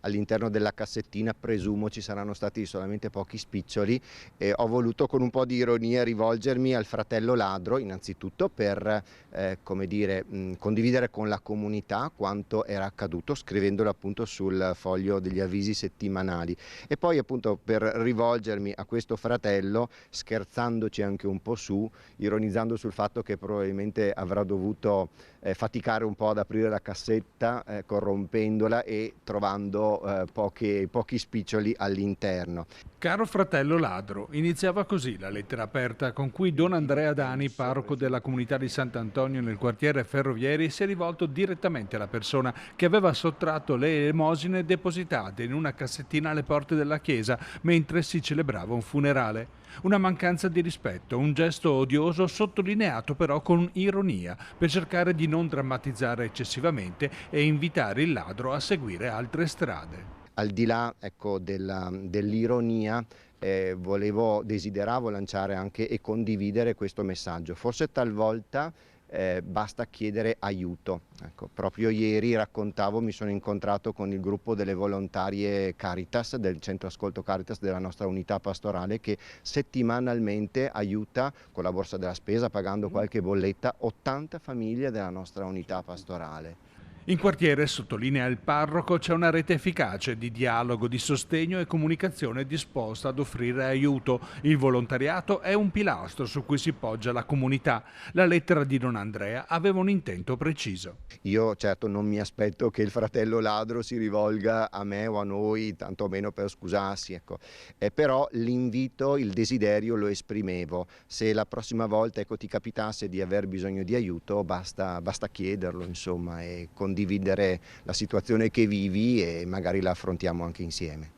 all'interno della cassettina presumo ci saranno stati solamente pochi spiccioli, e ho voluto con un po' di ironia rivolgermi al fratello ladro innanzitutto per come dire, condividere con la comunità quanto era accaduto, scrivendolo appunto sul foglio degli avvisi settimanali, e poi appunto per rivolgermi a questo fratello scherzandoci anche un po' su, ironizzando sul fatto che probabilmente avrà dovuto faticare un po' ad aprire la cassetta, corrompendola e trovando pochi spiccioli all'interno. Caro fratello ladro, iniziava così la lettera aperta con cui Don Andrea Dani, parroco della comunità di Sant'Antonio nel quartiere Ferrovieri, si è rivolto direttamente alla persona che aveva sottratto le elemosine depositate in una cassettina alle porte della chiesa mentre si celebrava un funerale. Una mancanza di rispetto, un gesto odioso sottolineato però con ironia per cercare di non drammatizzare eccessivamente e invitare il ladro a seguire altre strade. Al di là, ecco, dell'ironia, desideravo lanciare anche e condividere questo messaggio. Forse talvolta basta chiedere aiuto. Ecco, proprio ieri mi sono incontrato con il gruppo delle volontarie Caritas, del centro ascolto Caritas della nostra unità pastorale, che settimanalmente aiuta con la borsa della spesa, pagando qualche bolletta, 80 famiglie della nostra unità pastorale. In quartiere, sottolinea il parroco, c'è una rete efficace di dialogo, di sostegno e comunicazione disposta ad offrire aiuto. Il volontariato è un pilastro su cui si poggia la comunità. La lettera di Don Andrea aveva un intento preciso. Io certo non mi aspetto che il fratello ladro si rivolga a me o a noi, tantomeno per scusarsi, ecco. Però l'invito, il desiderio lo esprimevo. Se la prossima volta, ecco, ti capitasse di aver bisogno di aiuto, basta chiederlo, insomma, e condividere la situazione che vivi e magari la affrontiamo anche insieme.